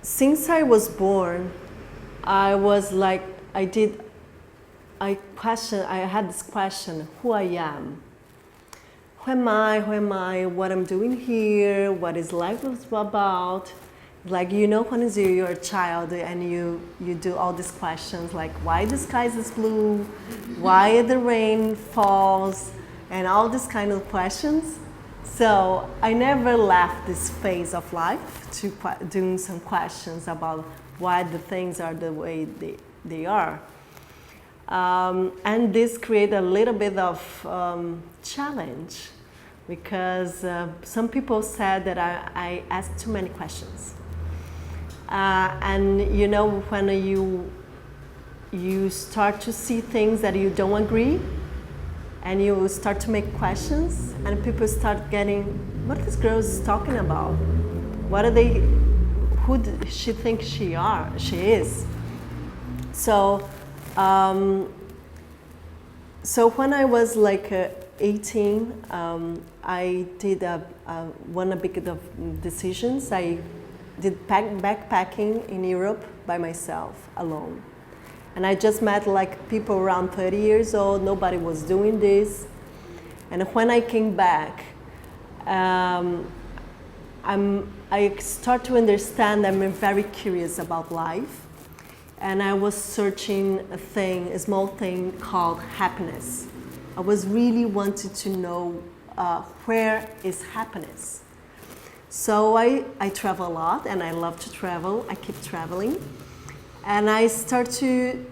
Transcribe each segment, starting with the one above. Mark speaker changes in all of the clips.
Speaker 1: since I was born, I was like, I had this question, who I am. Who am I, what I'm doing here, what is life about? Like, when you're a child and you do all these questions, like why the sky is blue, why the rain falls, and all these kind of questions. So I never left this phase of life to doing some questions about why the things are the way they are. And this created a little bit of challenge, because some people said that I asked too many questions. And when you start to see things that you don't agree, and you start to make questions, and people start getting, what this girl is talking about? What are they? Who does she think she is? So, so when I was like 18, I did one big of decisions. I did backpacking in Europe by myself, alone. And I just met like people around 30 years old, nobody was doing this. And when I came back, I start to understand I'm very curious about life. And I was searching a small thing called happiness. I was really wanted to know where is happiness. So I travel a lot, and I love to travel. I keep traveling. And I start to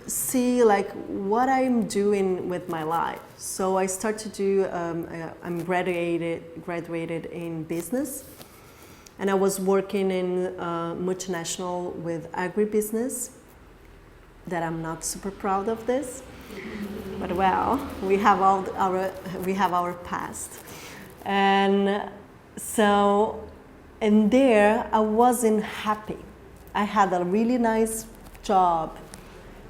Speaker 1: see like what I'm doing with my life. So I start to do, I'm graduated in business. And I was working in multinational with agribusiness, that I'm not super proud of this. But well, we have our past. And so, and there I wasn't happy. I had a really nice job,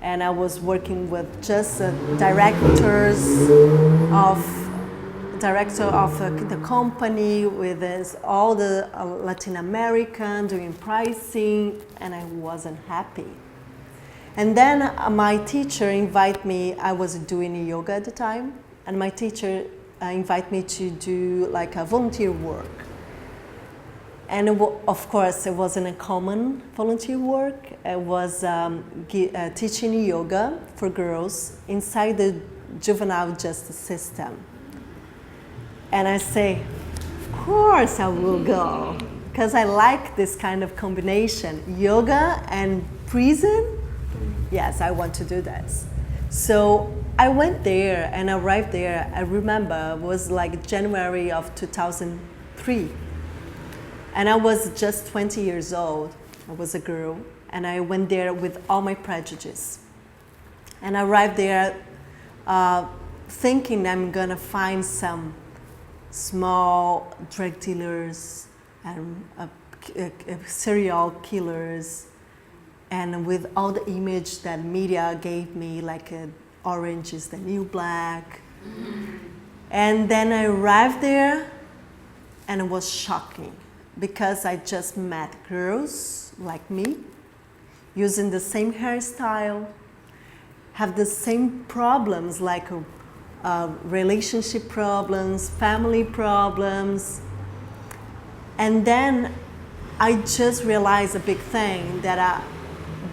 Speaker 1: and I was working with just director of the company, with all the Latin American, doing pricing, and I wasn't happy. And then my teacher invited me, I was doing yoga at the time, and my teacher invited me to do like a volunteer work. And of course, it wasn't a common volunteer work. It was teaching yoga for girls inside the juvenile justice system. And I say, of course I will go, because I like this kind of combination, yoga and prison. Yes, I want to do this. So I went there and arrived there. I remember it was like January of 2003. And I was just 20 years old. I was a girl, and I went there with all my prejudices. And I arrived there thinking I'm gonna find some small drug dealers and serial killers, and with all the image that media gave me, like orange is the new black. And then I arrived there, and it was shocking, because I just met girls like me, using the same hairstyle, have the same problems, like relationship problems, family problems. And then I just realized a big thing, that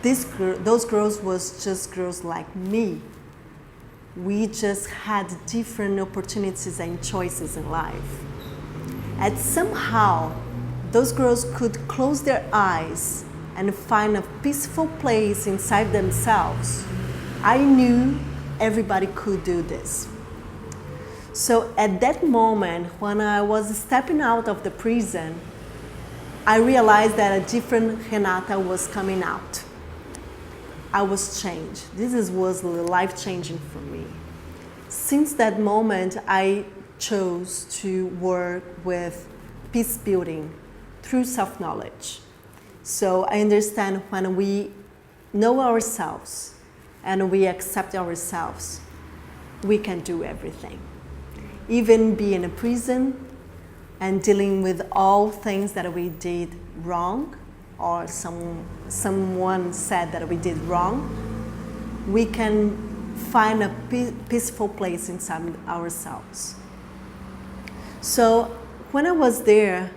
Speaker 1: those girls was just girls like me. We just had different opportunities and choices in life. And somehow, those girls could close their eyes and find a peaceful place inside themselves. I knew everybody could do this. So at that moment, when I was stepping out of the prison, I realized that a different Renata was coming out. I was changed. This was life-changing for me. Since that moment, I chose to work with peace building through self-knowledge. So I understand when we know ourselves and we accept ourselves, we can do everything. Even be in a prison and dealing with all things that we did wrong, or someone said that we did wrong, we can find a peaceful place inside ourselves. So when I was there,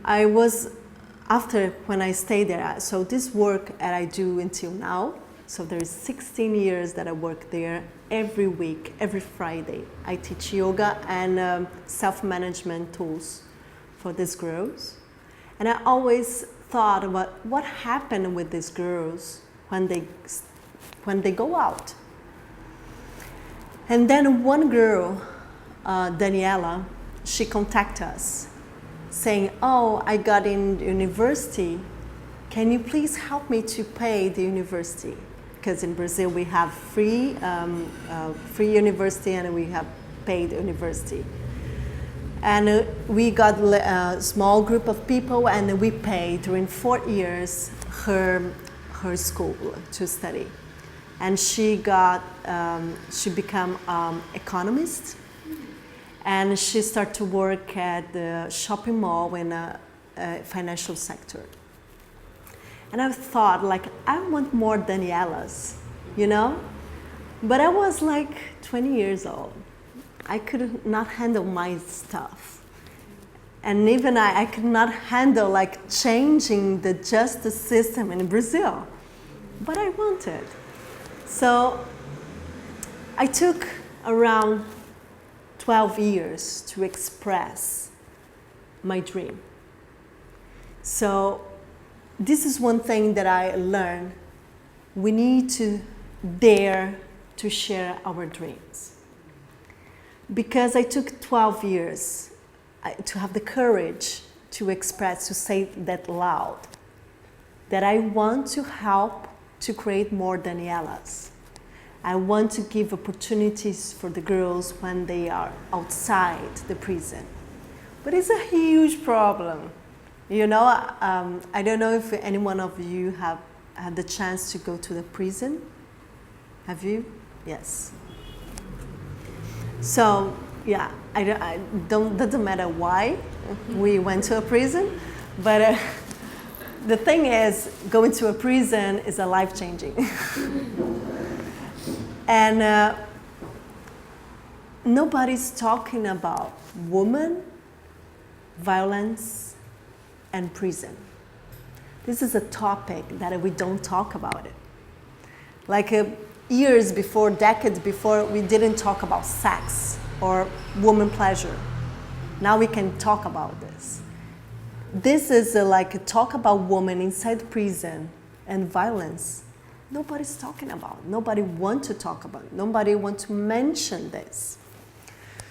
Speaker 1: when I stayed there, so this work that I do until now, so there's 16 years that I work there every week, every Friday. I teach yoga and self-management tools for these girls. And I always thought about what happened with these girls when they go out. And then one girl, Daniela, she contacted us saying, oh, I got in university. Can you please help me to pay the university? Because in Brazil we have free university and we have paid university. And we got a small group of people and we paid during 4 years her school to study. And she became economist, and she started to work at the shopping mall in a financial sector. And I thought, like, I want more Danielas, you know? But I was like 20 years old. I could not handle my stuff. And even I could not handle like changing the justice system in Brazil. But I wanted. So I took around 12 years to express my dream. So this is one thing that I learned. We need to dare to share our dreams. Because I took 12 years to have the courage to express, to say that loud, that I want to help to create more Danielas. I want to give opportunities for the girls when they are outside the prison. But it's a huge problem. You know, I don't know if any one of you have had the chance to go to the prison. Have you? Yes. So, yeah, doesn't matter why we went to a prison, but the thing is, going to a prison is a life-changing. And nobody's talking about women, violence, and prison. This is a topic that we don't talk about it. Like years before, decades before, we didn't talk about sex or woman pleasure. Now we can talk about this. This is like a talk about women inside prison and violence. Nobody's talking about. Nobody wants to talk about it. Nobody wants to mention this.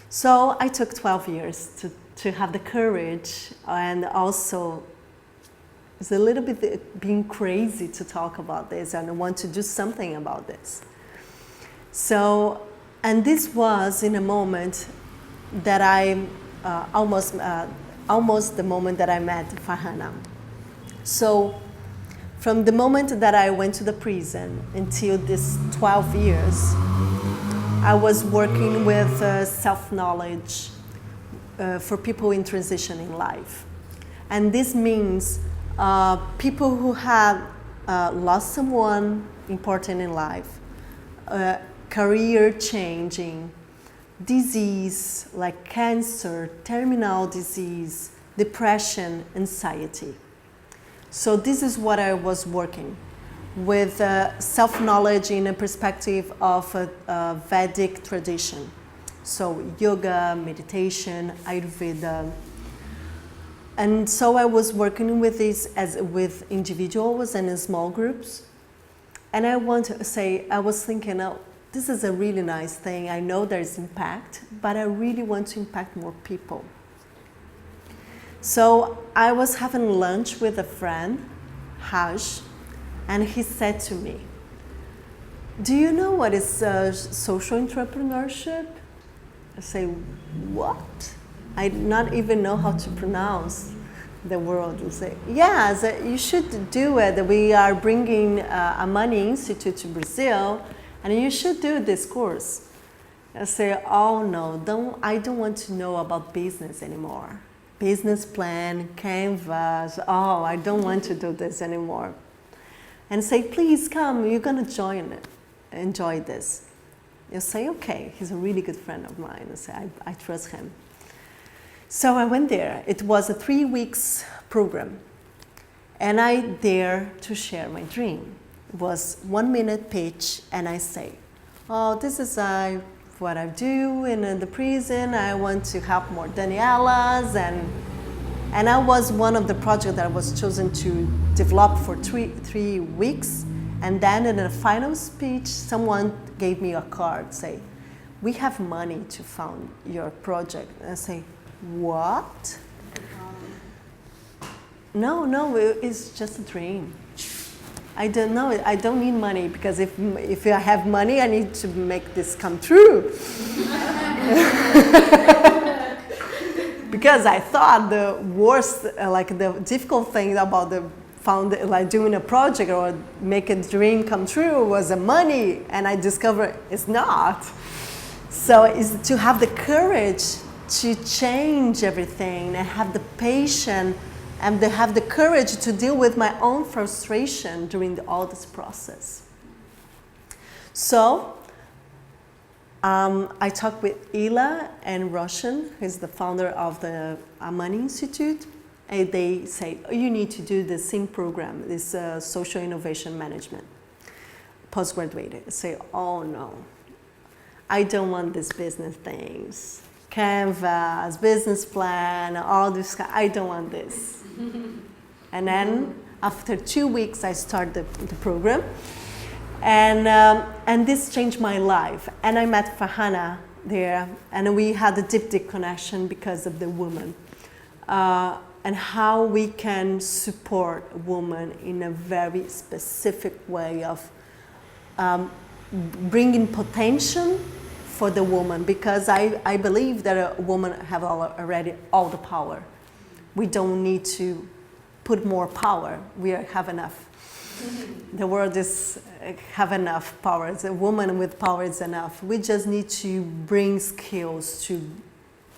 Speaker 1: So I took 12 years to have the courage, and also it's a little bit being crazy to talk about this and want to do something about this. So, and this was in a moment that I almost the moment that I met Farhana. So from the moment that I went to the prison until this 12 years, I was working with self-knowledge for people in transition in life. And this means people who have lost someone important in life, career changing, disease like cancer, terminal disease, depression, anxiety. So this is what I was working with, self-knowledge in a perspective of a Vedic tradition. So yoga, meditation, Ayurveda. And so I was working with this with individuals and in small groups. And I want to say, I was thinking, oh, this is a really nice thing. I know there's impact, but I really want to impact more people. So I was having lunch with a friend, Haj, and he said to me, do you know what is social entrepreneurship? I say, what? I not even know how to pronounce the word. I say, yes, you should do it. We are bringing a money institute to Brazil, and you should do this course. I say, oh no, I don't want to know about business anymore. business plan, canvas. Oh, I don't want to do this anymore. And say, please come, you're gonna enjoy this. You say, okay, he's a really good friend of mine. I say, I trust him. So I went there. It was a 3 weeks program. And I dare to share my dream. It was 1 minute pitch, and I say, oh, this is what I do in the prison. I want to help more Danielas, and I was one of the projects that I was chosen to develop for three weeks. And then in the final speech, someone gave me a card, say, we have money to fund your project. And I say, what? No, it's just a dream. I don't know. I don't need money, because if I have money, I need to make this come true. Because I thought the worst, the difficult thing about doing a project or make a dream come true was the money, and I discovered it's not. So it's to have the courage to change everything and have the patience and to have the courage to deal with my own frustration during all this process. So I talked with Ila and Roshan, who's the founder of the Money Institute, and they say, oh, you need to do the SIM program, this Social Innovation Management, postgraduate. I say, oh no, I don't want these business things. Canvas, business plan, all this, I don't want this. And then after 2 weeks, I started the program. And this changed my life. And I met Farhana there, and we had a deep connection because of the woman. And how we can support a woman in a very specific way of bringing potential for the woman, because I believe that a woman have already all the power. We don't need to put more power. We have enough. The world is have enough power. A woman with power is enough. We just need to bring skills to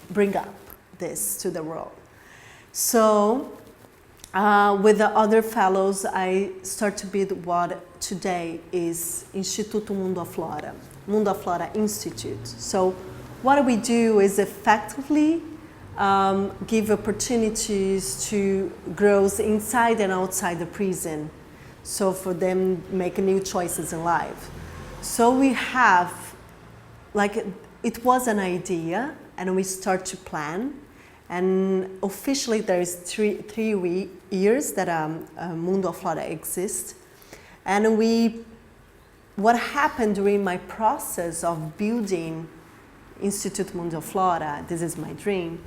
Speaker 1: bring up this to the world. So with the other fellows, I start to build what today is Instituto Mundo, Aflora Institute. So what we do is effectively give opportunities to girls inside and outside the prison, so for them make new choices in life. So we have, it was an idea, and we start to plan, and officially there is three years that Mundo Aflora exists. And what happened during my process of building Instituto Mundo Aflora, this is my dream,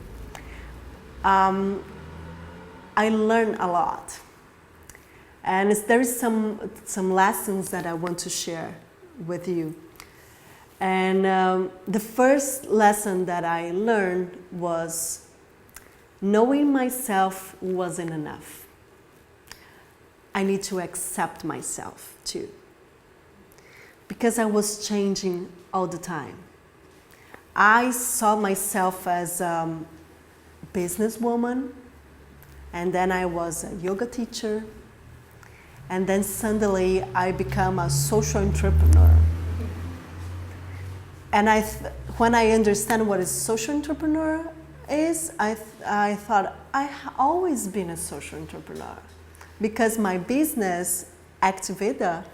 Speaker 1: I learned a lot. And there is some lessons that I want to share with you. And the first lesson that I learned was knowing myself wasn't enough. I need to accept myself too, because I was changing all the time. I saw myself as a businesswoman, and then I was a yoga teacher, and then suddenly I become a social entrepreneur. And when I understand what a social entrepreneur is, I thought I've always been a social entrepreneur, because my business, Actveda,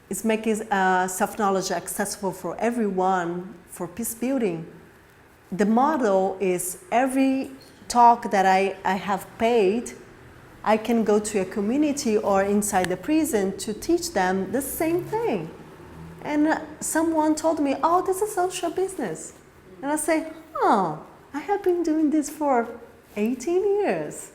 Speaker 1: is making self-knowledge accessible for everyone for peace building. The model is every talk that I have paid, I can go to a community or inside the prison to teach them the same thing. And someone told me, oh, this is social business. And I say, oh, I have been doing this for 18 years.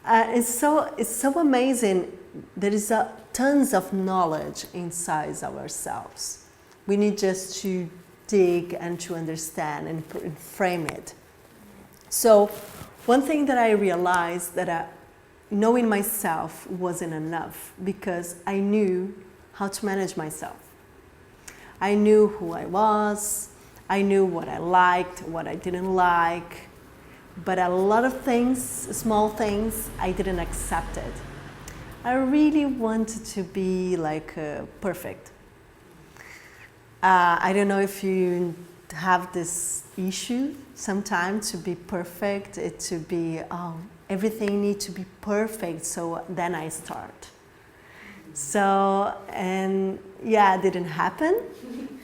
Speaker 1: It's so amazing. There is tons of knowledge inside ourselves. We need just to dig and to understand and frame it. So one thing that I realized that knowing myself wasn't enough, because I knew how to manage myself. I knew who I was. I knew what I liked, what I didn't like. but a lot of things, small things, I didn't accept it. I really wanted to be like perfect. I don't know if you have this issue sometimes to be perfect, to be, everything needs to be perfect, so then I start. So, and yeah, it didn't happen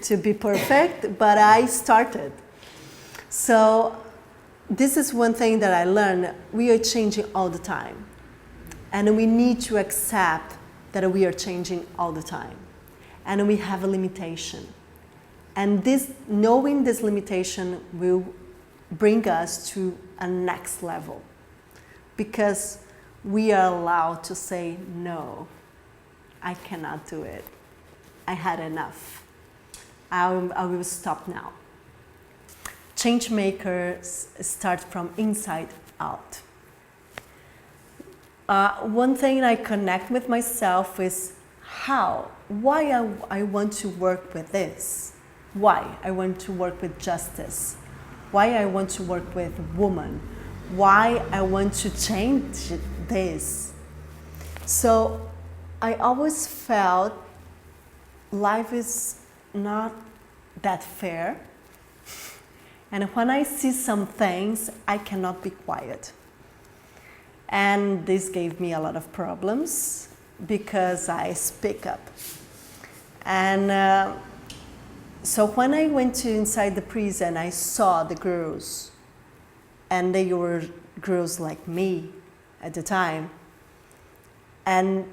Speaker 1: to be perfect, but I started. So this is one thing that I learned. We are changing all the time. And we need to accept that we are changing all the time. And we have a limitation. And this, knowing this limitation will bring us to a next level. Because we are allowed to say, no, I cannot do it. I had enough. I will stop now. Change makers start from inside out. One thing I connect with myself is why I want to work with this. Why I want to work with justice. Why I want to work with women. Why I want to change this. So I always felt life is not that fair. And when I see some things, I cannot be quiet. And this gave me a lot of problems because I speak up. And so when I went inside the prison, I saw the girls. And they were girls like me at the time. And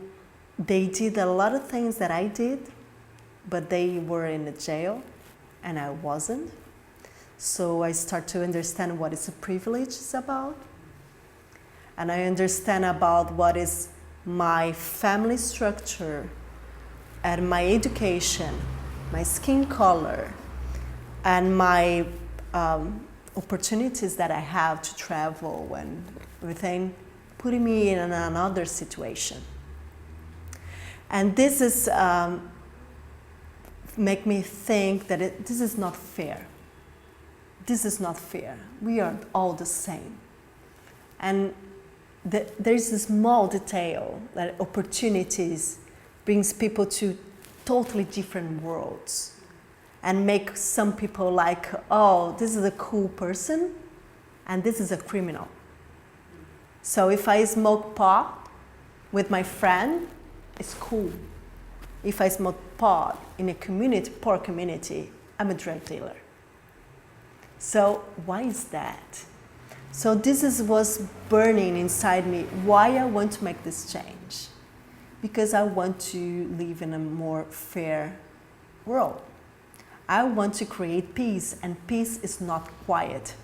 Speaker 1: they did a lot of things that I did, but they were in the jail and I wasn't. So I start to understand what is a privilege is about. And I understand about what is my family structure and my education, my skin color, and my opportunities that I have to travel and everything, putting me in another situation. And this is make me think that this is not fair. This is not fair. We are all the same. And there's a small detail that opportunities brings people to totally different worlds and make some people like, oh, this is a cool person and this is a criminal. So if I smoke pot with my friend, it's cool. If I smoke pot in a community, poor community, I'm a drug dealer. So why is that? So this was burning inside me, why I want to make this change. Because I want to live in a more fair world. I want to create peace, and peace is not quiet.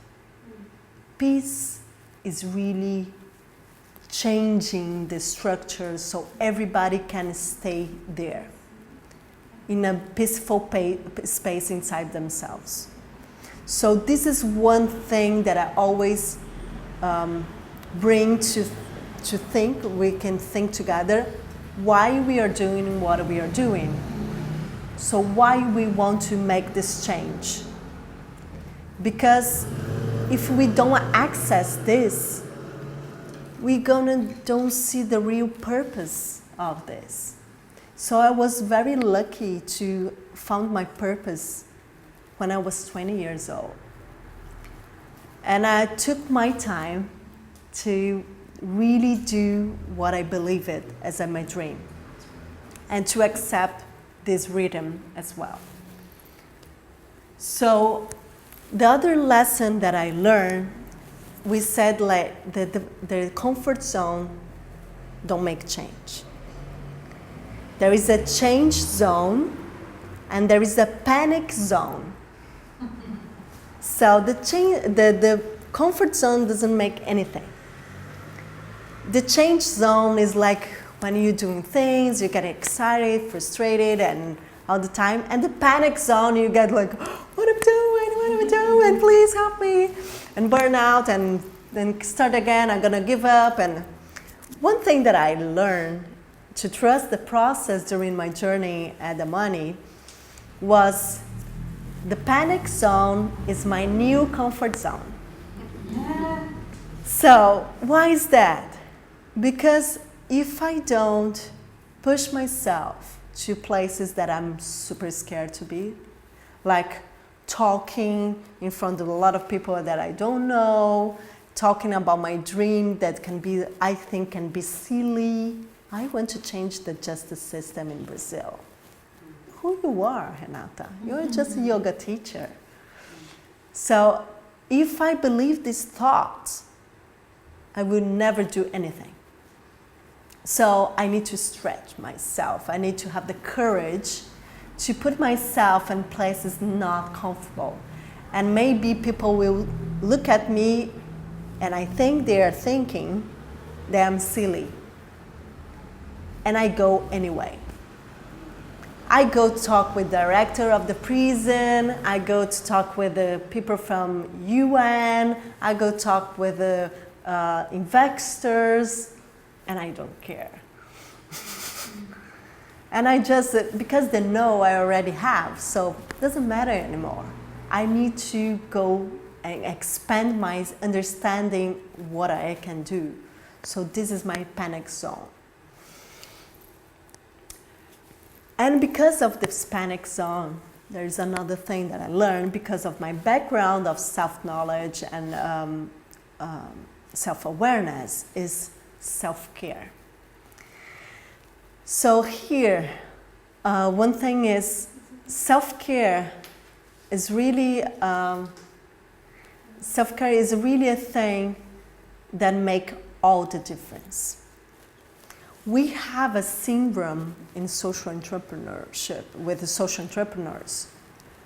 Speaker 1: Peace is really changing the structure so everybody can stay there in a peaceful space inside themselves. So this is one thing that I always bring to think. We can think together why we are doing what we are doing. So why we want to make this change. Because if we don't access this, we don't see the real purpose of this. So I was very lucky to find my purpose when I was 20 years old. And I took my time to really do what I believe it as my dream, and to accept this rhythm as well. So the other lesson that I learned, we said like the comfort zone don't make change. There is a change zone and there is a panic zone. So the comfort zone doesn't make anything. The change zone is like when you're doing things, you get excited, frustrated, and all the time. And the panic zone, you get like, what am I doing, please help me. And burn out, and then start again, I'm gonna give up. And one thing that I learned to trust the process during my journey at the money was the panic zone is my new comfort zone. So why is that? Because if I don't push myself to places that I'm super scared to be, like talking in front of a lot of people that I don't know, talking about my dream that can be, I think can be silly. I want to change the justice system in Brazil. Who you are, Renata? You're just a yoga teacher. So if I believe these thoughts, I will never do anything. So I need to stretch myself. I need to have the courage to put myself in places not comfortable. And maybe people will look at me and I think they are thinking that I'm silly. And I go anyway. I go talk with the director of the prison. I go to talk with the people from UN. I go talk with the investors, and I don't care. And I just, because they know I already have, so it doesn't matter anymore. I need to go and expand my understanding what I can do. So this is my panic zone. And because of this panic zone, there's another thing that I learned because of my background of self-knowledge and self-awareness is self-care. So here, one thing is self-care is really a thing that makes all the difference. We have a syndrome in social entrepreneurship with the social entrepreneurs,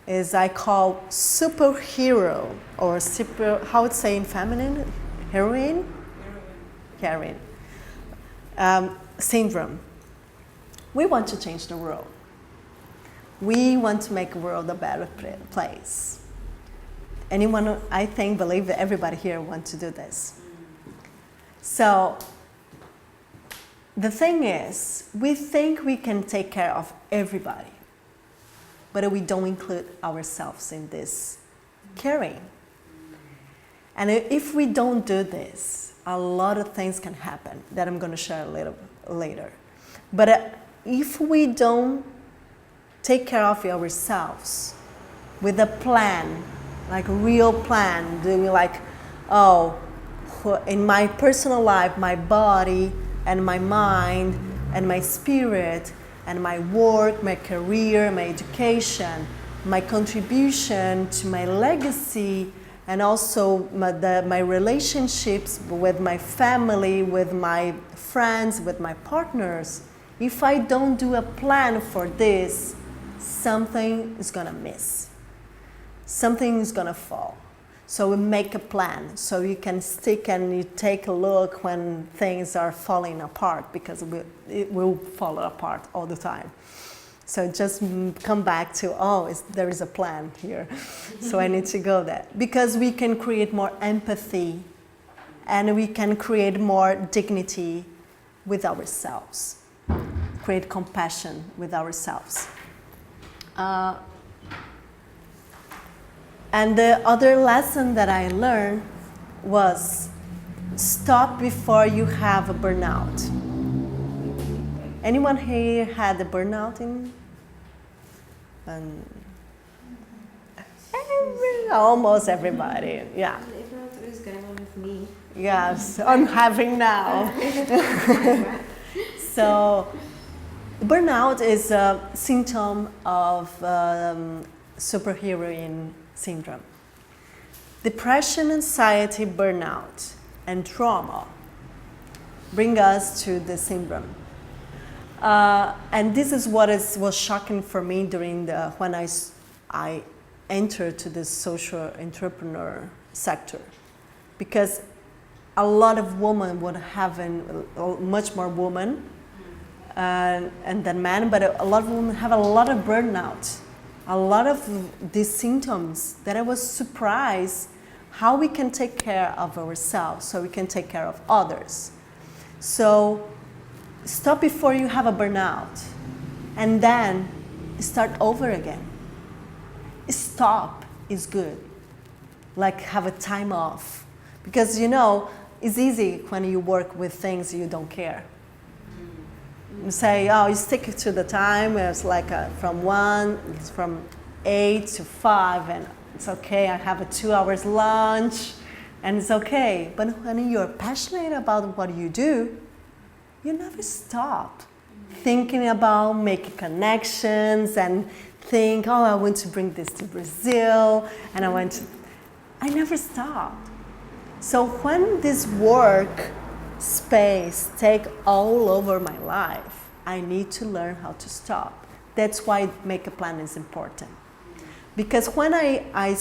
Speaker 1: is I call superhero or super, how would say in feminine, heroine syndrome. We want to change the world. We want to make the world a better place. Anyone, I think, believe that everybody here wants to do this. So the thing is, we think we can take care of everybody, but we don't include ourselves in this caring. And if we don't do this, a lot of things can happen that I'm going to share a little later. But if we don't take care of ourselves with a plan, like a real plan, doing like, oh, in my personal life, my body and my mind and my spirit and my work, my career, my education, my contribution to my legacy, and also my relationships with my family, with my friends, with my partners. If I don't do a plan for this, something is gonna miss. Something is gonna fall. So we make a plan so you can stick and you take a look when things are falling apart, because it will fall apart all the time. So just come back to, there is a plan here. So I need to go there. Because we can create more empathy and we can create more dignity with ourselves. Create compassion with ourselves. And the other lesson that I learned was stop before you have a burnout. Anyone here had a burnout almost everybody, yeah.
Speaker 2: If not, it's going on with me.
Speaker 1: Yes, I'm having now. So, burnout is a symptom of superheroine syndrome. Depression, anxiety, burnout, and trauma bring us to the syndrome. And this is what was shocking for me during when I entered to the social entrepreneur sector, because a lot of women would have much more women and than men, but a lot of women have a lot of burnout, a lot of these symptoms that I was surprised how we can take care of ourselves so we can take care of others. So stop before you have a burnout and then start over again. Stop is good, like have a time off. Because it's easy when you work with things you don't care. You say, oh, you stick to the time. It's like from 8 to 5, and it's okay. I have a 2 hours lunch, and it's okay. But when you're passionate about what you do, you never stop thinking about making connections and think, oh, I want to bring this to Brazil, and I never stopped. So when this work space take all over my life, I need to learn how to stop. That's why make a plan is important. Because when I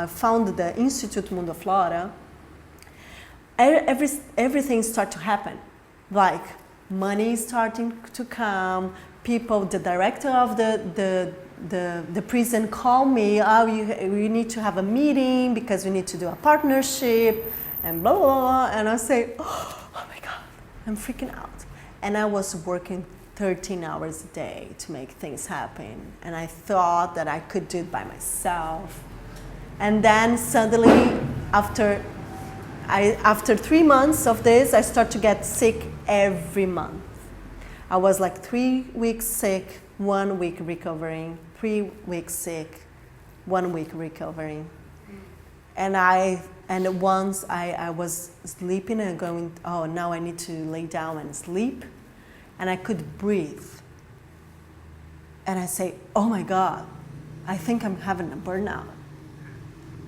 Speaker 1: founded the Instituto Mundo Aflora, everything started to happen. Like money starting to come, people, the director of the prison called me, oh, we need to have a meeting because we need to do a partnership, and blah, blah, blah. And I say, oh my God, I'm freaking out. And I was working 13 hours a day to make things happen. And I thought that I could do it by myself. And then suddenly, after 3 months of this, I start to get sick every month. I was like 3 weeks sick, 1 week recovering, 3 weeks sick, 1 week recovering. And once I was sleeping and going, oh, now I need to lay down and sleep. And I could breathe. And I say, oh my God, I think I'm having a burnout.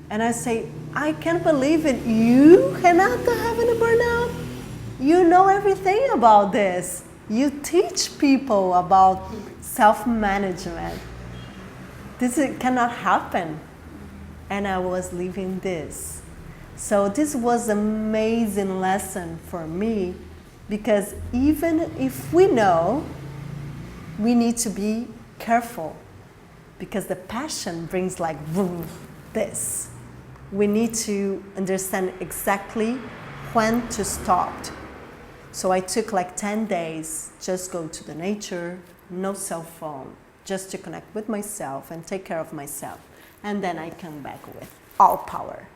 Speaker 1: And I say, I can't believe it. You, Renata, having a burnout? You know everything about this. You teach people about self-management. Cannot happen. And I was living this. So this was an amazing lesson for me, because even if we know, we need to be careful, because the passion brings like this. We need to understand exactly when to stop. So I took like 10 days, just go to the nature, no cell phone, just to connect with myself and take care of myself. And then I come back with all power.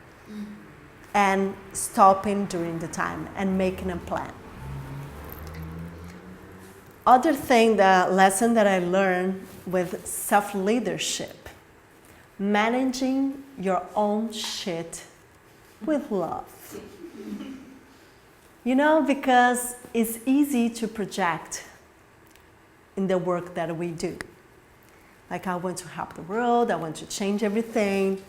Speaker 1: And stopping during the time and making a plan. Other thing, the lesson that I learned with self-leadership, managing your own shit with love. You know, because it's easy to project in the work that we do. Like, I want to help the world, I want to change everything.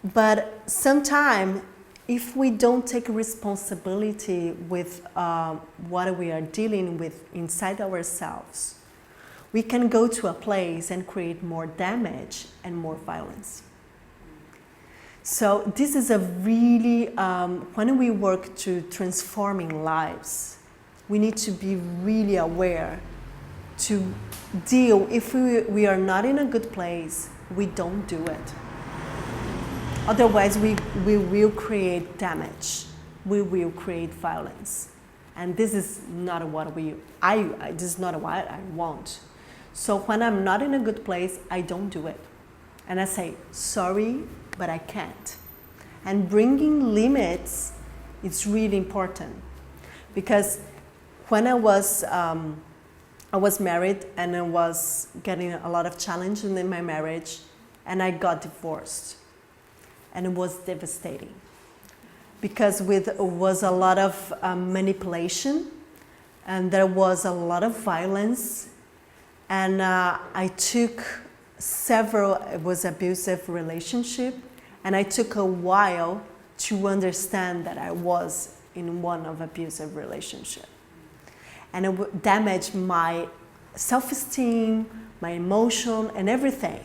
Speaker 1: But sometimes, if we don't take responsibility with what we are dealing with inside ourselves, we can go to a place and create more damage and more violence. So this is a really, when we work to transforming lives, we need to be really aware to deal. If we are not in a good place, we don't do it. Otherwise, we will create damage. We will create violence. And this is not what this is not what I want. So when I'm not in a good place, I don't do it. And I say, sorry, but I can't. And bringing limits is really important. Because when I was married and I was getting a lot of challenges in my marriage, and I got divorced. And it was devastating. Because it was a lot of manipulation, and there was a lot of violence. And I took it was abusive relationship, and I took a while to understand that I was in one of abusive relationship. And it damaged my self-esteem, my emotion, and everything.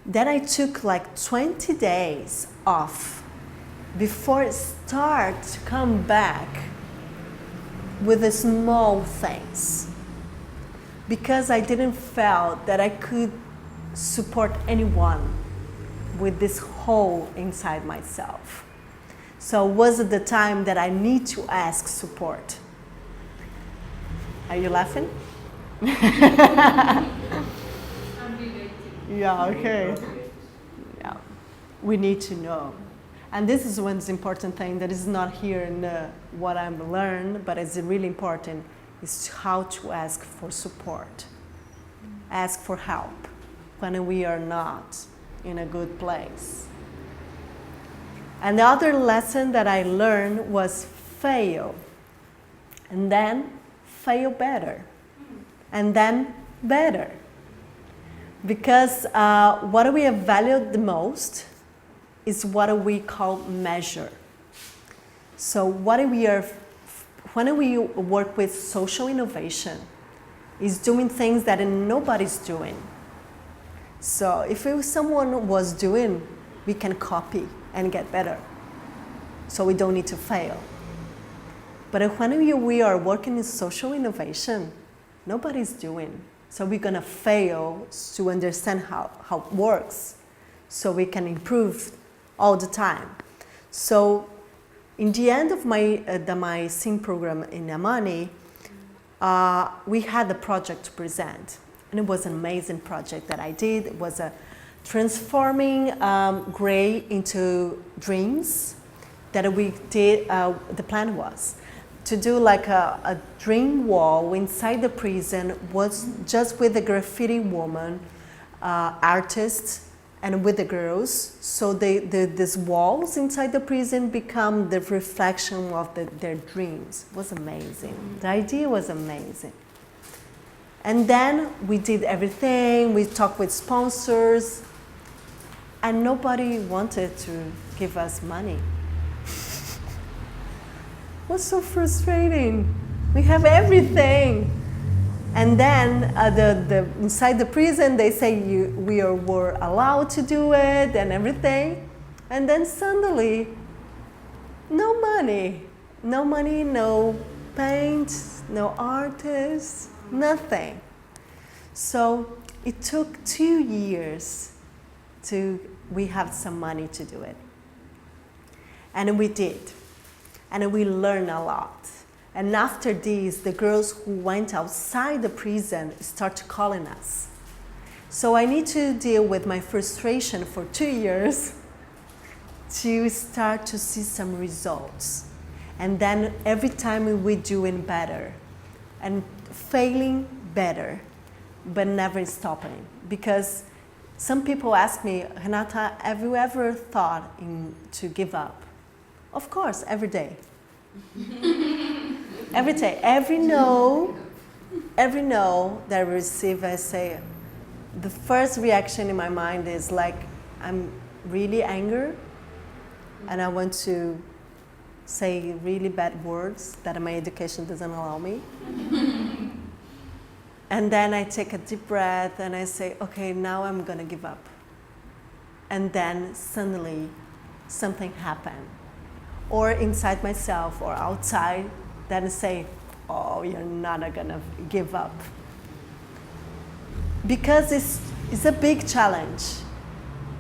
Speaker 1: Then I took like 20 days off before it started to come back with the small things. Because I didn't feel that I could support anyone with this hole inside myself. So was it the time that I need to ask support? Are you laughing? Yeah, okay. Yeah. We need to know. And this is one important thing that is not here in what I've learned, but it's really important, is how to ask for support. Ask for help when we are not in a good place. And the other lesson that I learned was fail. And then fail better. And then better. Because what we have valued the most is what we call measure. So when we work with social innovation, is doing things that nobody's doing. So if someone was doing, we can copy and get better. So we don't need to fail. But when we are working in social innovation, nobody's doing. So we're gonna fail to understand how it works, so we can improve all the time. So in the end of my SIM program in Amani, we had a project to present. And it was an amazing project that I did. It was a transforming gray into dreams that we did. The plan was to do like a dream wall inside the prison, was just with the graffiti woman, artists, and with the girls. So these walls inside the prison become the reflection of their dreams. It was amazing. The idea was amazing. And then we did everything. We talked with sponsors, and nobody wanted to give us money. It was so frustrating. We have everything. And then inside the prison, they say we were allowed to do it and everything. And then suddenly, no money. No money, no paint, no artists, nothing. So it took 2 years we have some money to do it. And we did. And we learned a lot. And after this, the girls who went outside the prison started calling us. So I need to deal with my frustration for 2 years to start to see some results. And then every time we're doing better and failing better, but never stopping. Because some people ask me, Renata, have you ever thought to give up? Of course, every day. Every day, every no that I receive, I say, the first reaction in my mind is like, I'm really angry, and I want to say really bad words that my education doesn't allow me. And then I take a deep breath and I say, okay, now I'm gonna give up. And then suddenly something happened. Or inside myself or outside, then say, oh, you're not gonna give up. Because it's a big challenge.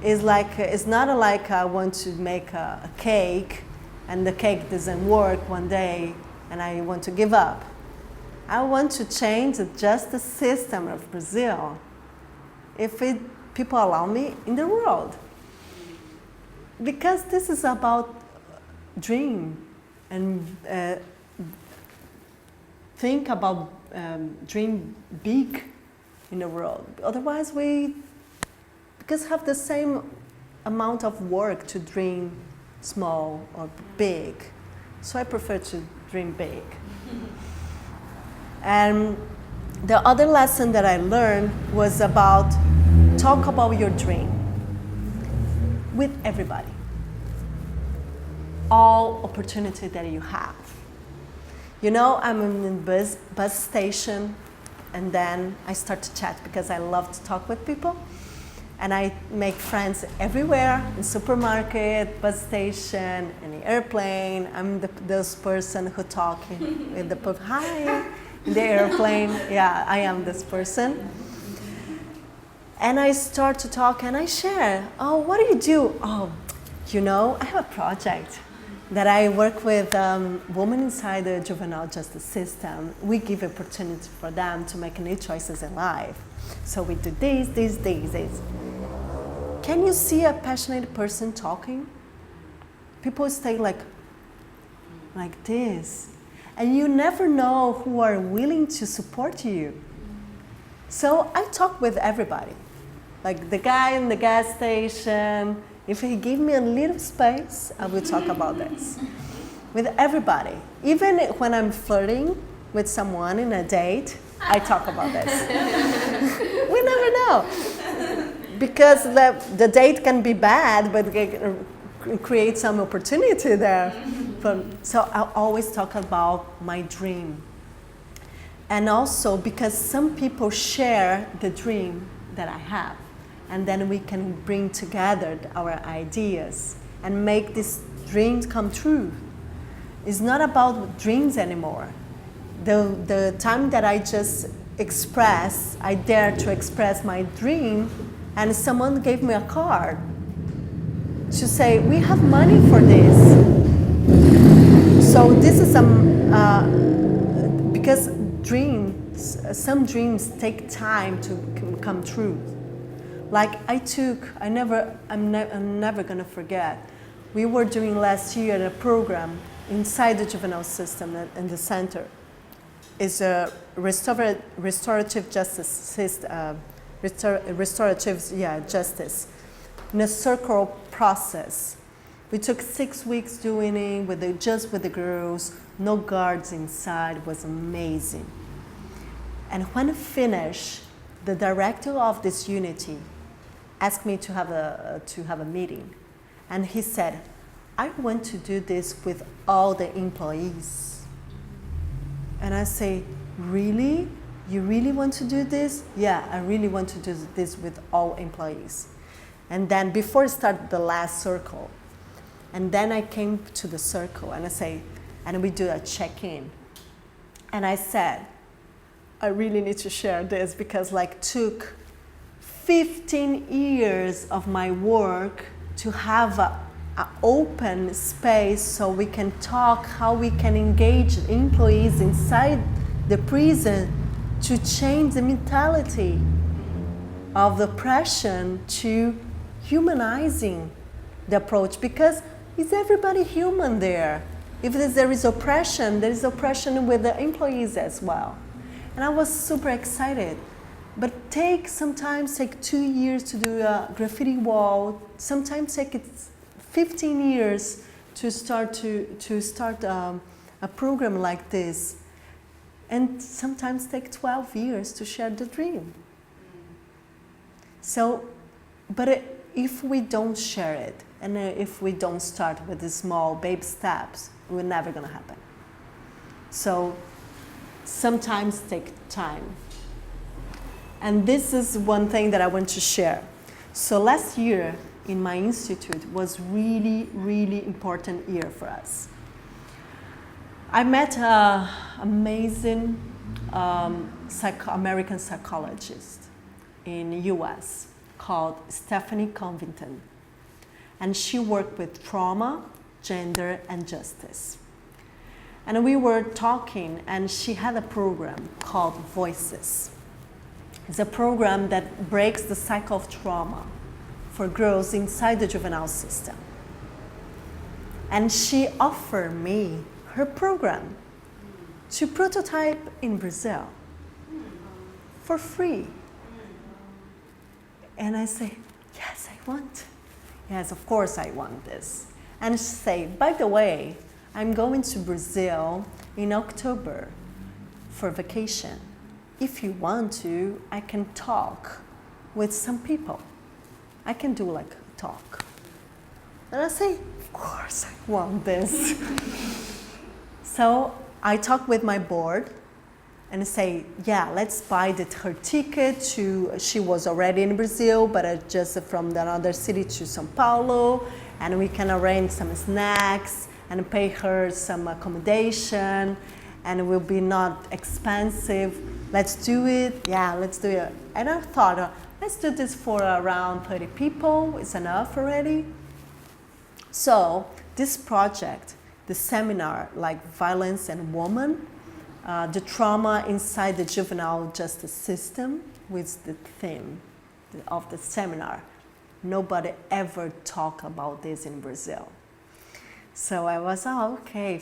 Speaker 1: It's not like I want to make a cake and the cake doesn't work one day and I want to give up. I want to change the justice system of Brazil, if people allow me, in the world. Because this is about dream and think about dream big in the world. Otherwise because have the same amount of work to dream small or big. So I prefer to dream big. And the other lesson that I learned was about talk about your dream with everybody. All opportunity that you have. You know, I'm in the bus station, and then I start to chat because I love to talk with people. And I make friends everywhere, in supermarket, bus station, in the airplane. I'm this person who talk with the people, hi, in the airplane. Yeah, I am this person. And I start to talk and I share, oh, what do you do? Oh, you know, I have a project that I work with women inside the juvenile justice system. We give opportunity for them to make new choices in life. So we do this. Can you see a passionate person talking? People stay like this. And you never know who are willing to support you. So I talk with everybody. Like the guy in the gas station, if he give me a little space, I will talk about this. With everybody. Even when I'm flirting with someone in a date, I talk about this. We never know. Because the date can be bad, but create some opportunity there. So I always talk about my dream. And also because some people share the dream that I have. And then we can bring together our ideas and make these dreams come true. It's not about dreams anymore. The time that I just I dare to express my dream, and someone gave me a card to say, we have money for this. So this is because some dreams take time to come true. Like I'm never gonna forget. We were doing last year a program inside the juvenile system in the center. It's a restorative justice justice in a circle process. We took 6 weeks doing it just with the girls, no guards inside. It was amazing. And when I finished, the director of this unity asked me to have a meeting, and he said, I want to do this with all the employees. And I say, really? You really want to do this? Yeah, I really want to do this with all employees. And then before I started the last circle, and then I came to the circle and I say, and we do a check-in. And I said, I really need to share this because took 15 years of my work to have an open space so we can talk how we can engage employees inside the prison to change the mentality of oppression to humanizing the approach, because is everybody human there? If there is oppression, there is oppression with the employees as well. And I was super excited. But sometimes take 2 years to do a graffiti wall. Sometimes take 15 years to start a program like this. And sometimes take 12 years to share the dream. So, but if we don't share it, and if we don't start with the small baby steps, we're never gonna happen. So, sometimes take time. And this is one thing that I want to share. So last year in my institute was really, really important year for us. I met an amazing American psychologist in the US called Stephanie Covington. And she worked with trauma, gender, and justice. And we were talking, and she had a program called Voices. It's a program that breaks the cycle of trauma for girls inside the juvenile system. And she offered me her program to prototype in Brazil for free. And I say, yes, I want. Yes, of course I want this. And she say, by the way, I'm going to Brazil in October for vacation. If you want to, I can talk with some people. I can do a talk. And I say, of course I want this. So I talk with my board and say, yeah, let's buy her ticket she was already in Brazil, but just from another city to São Paulo, and we can arrange some snacks and pay her some accommodation, and it will be not expensive. Let's do it. Yeah, let's do it. And I thought, let's do this for around 30 people. It's enough already. So this project, the seminar, like violence and woman, the trauma inside the juvenile justice system, was the theme of the seminar. Nobody ever talked about this in Brazil. So I was, okay,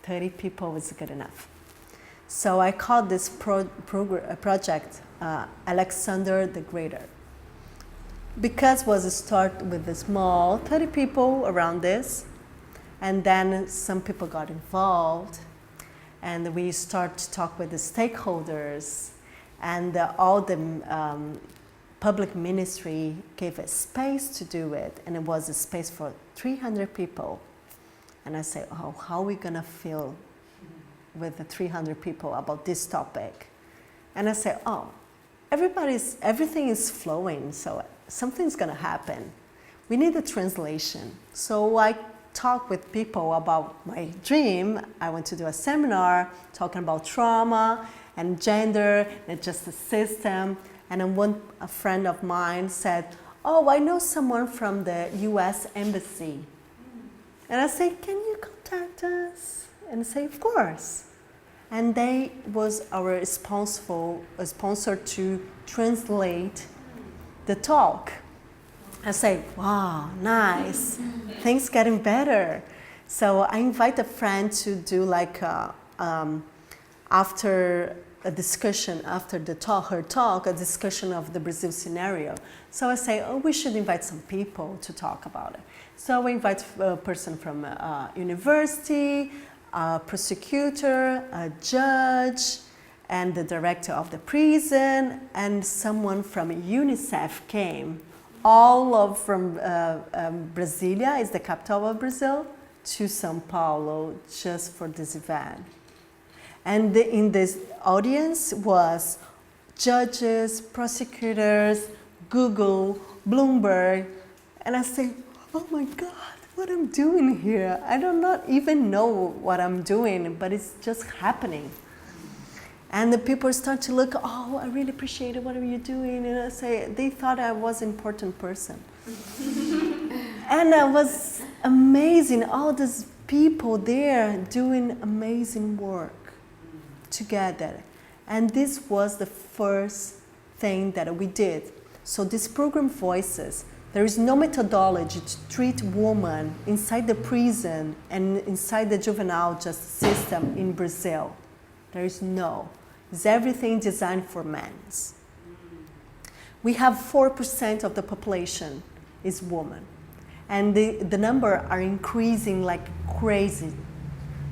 Speaker 1: 30 people was good enough. So I called this project Alexander the Greater. Because was a start with a small 30 people around this, and then some people got involved, and we start to talk with the stakeholders, and all the public ministry gave a space to do it, and it was a space for 300 people. And I say, how are we gonna feel with the 300 people about this topic? And I say, everything is flowing, so something's gonna happen. We need a translation. So I talk with people about my dream. I went to do a seminar talking about trauma and gender and just the system. And then a friend of mine said, I know someone from the US Embassy. And I say, can you contact us? And I say, of course. And they was our sponsor to translate the talk. I say, wow, nice. Things getting better. So I invite a friend to do like after a discussion, after her talk, a discussion of the Brazil scenario. So I say, we should invite some people to talk about it. So we invite a person from a university, a prosecutor, a judge, and the director of the prison, and someone from UNICEF came. All from Brasilia, is the capital of Brazil, to São Paulo just for this event. And in this audience was judges, prosecutors, Google, Bloomberg, and I say, oh my God, what I'm doing here? I do not even know what I'm doing, but it's just happening. And the people start to look, I really appreciate it, what are you doing? And I say, they thought I was an important person. And it was amazing, all these people there doing amazing work together. And this was the first thing that we did. So this program Voices, there is no methodology to treat women inside the prison and inside the juvenile justice system in Brazil. There is no. It's everything designed for men. We have 4% of the population is women. And the number are increasing like crazy.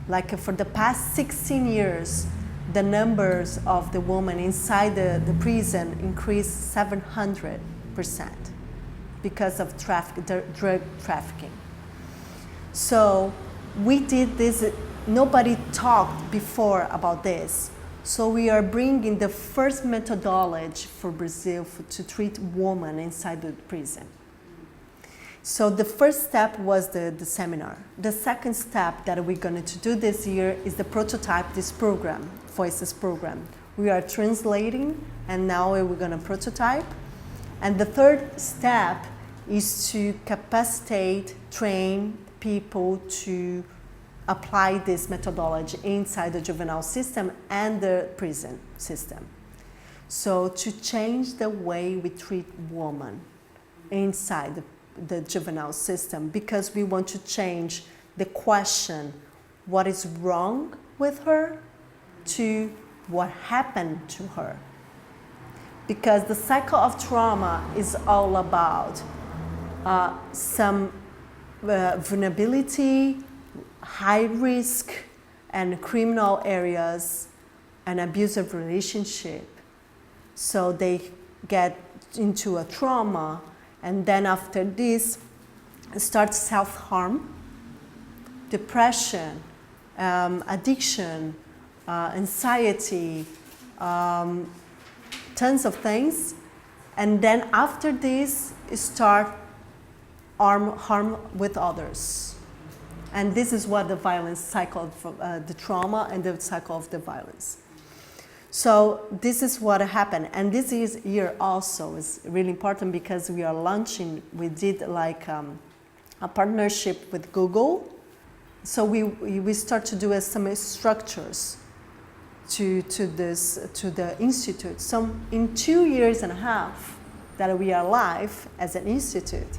Speaker 1: Like for the past 16 years, the numbers of the women inside the prison increased 700% because of drug trafficking. So we did this, nobody talked before about this. So we are bringing the first methodology for Brazil to treat women inside the prison. So the first step was the seminar. The second step that we're going to do this year is the prototype this program, Voices program. We are translating, and now we're going to prototype. And the third step is to capacitate, train people to apply this methodology inside the juvenile system and the prison system. So to change the way we treat women inside the juvenile system, because we want to change the question, what is wrong with her, to what happened to her. Because the cycle of trauma is all about some vulnerability, high risk, and criminal areas, and abusive relationship. So they get into a trauma, and then after this, start self-harm, depression, addiction, anxiety, tons of things. And then after this, start harm with others. And this is what the violence cycle, the trauma and the cycle of the violence. So this is what happened. And this year also is really important because we are launching, we did like a partnership with Google. So we start to do some structures to the Institute. So in 2.5 years that we are live as an institute,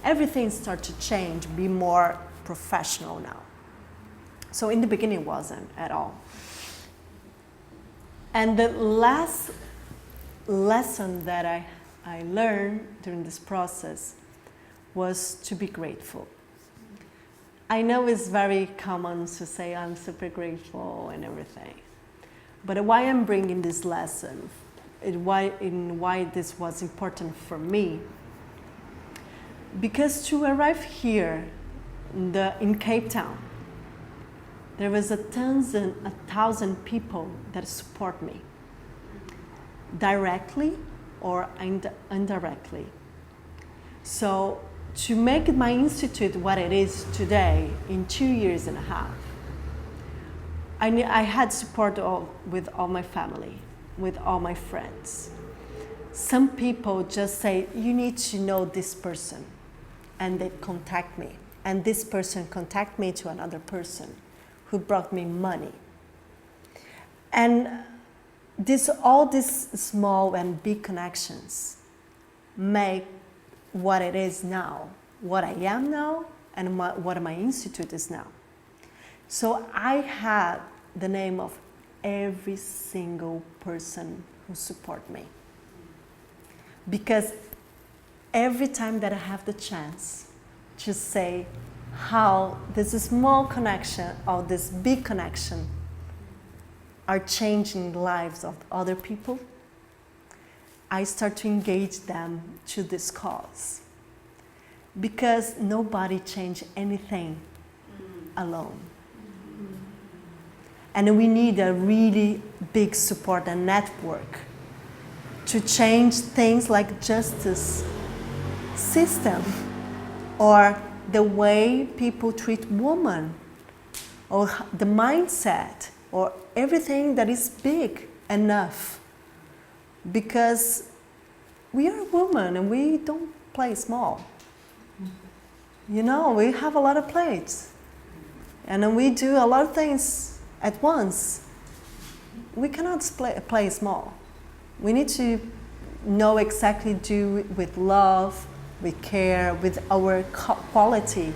Speaker 1: everything starts to change, be more professional now. So in the beginning, it wasn't at all. And the last lesson that I learned during this process was to be grateful. I know it's very common to say I'm super grateful and everything, but why I'm bringing this lesson, why this was important for me, because to arrive here in Cape Town, there was 1,000 people that support me, directly or indirectly. So to make my institute what it is today in 2.5 years, I had support with all my family, with all my friends. Some people just say, you need to know this person, and they contact me. And this person contact me to another person who brought me money. And all these small and big connections make what it is now, what I am now, and what my institute is now. So I had the name of every single person who support me. Because every time that I have the chance to say how this small connection or this big connection are changing the lives of other people, I start to engage them to this cause. Because nobody changes anything alone. And we need a really big support and network to change things like justice system, or the way people treat women, or the mindset, or everything that is big enough. Because we are women and we don't play small. You know, we have a lot of plates. And then we do a lot of things at once. We cannot play small. We need to know exactly do it with love, with care, with our quality.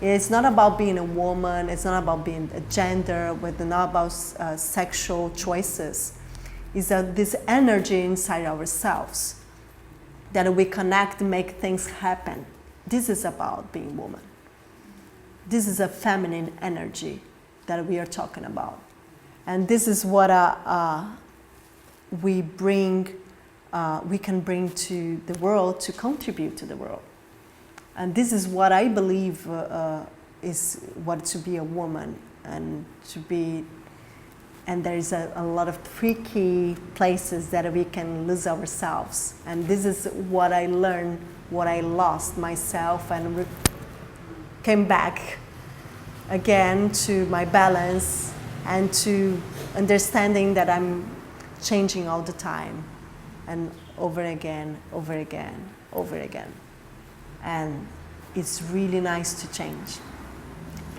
Speaker 1: It's not about being a woman, it's not about being a gender, it's not about sexual choices. It's this energy inside ourselves that we connect to make things happen. This is about being woman. This is a feminine energy that we are talking about. And this is what we can bring to the world to contribute to the world. And this is what I believe is what to be a woman, and there is a lot of tricky places that we can lose ourselves. And this is what I learned, what I lost myself, and came back again to my balance and to understanding that I'm changing all the time, and over again, over again, over again. And it's really nice to change.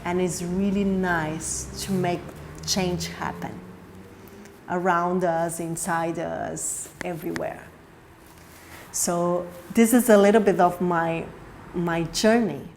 Speaker 1: And it's really nice to make change happen around us, inside us, everywhere. So this is a little bit of my journey.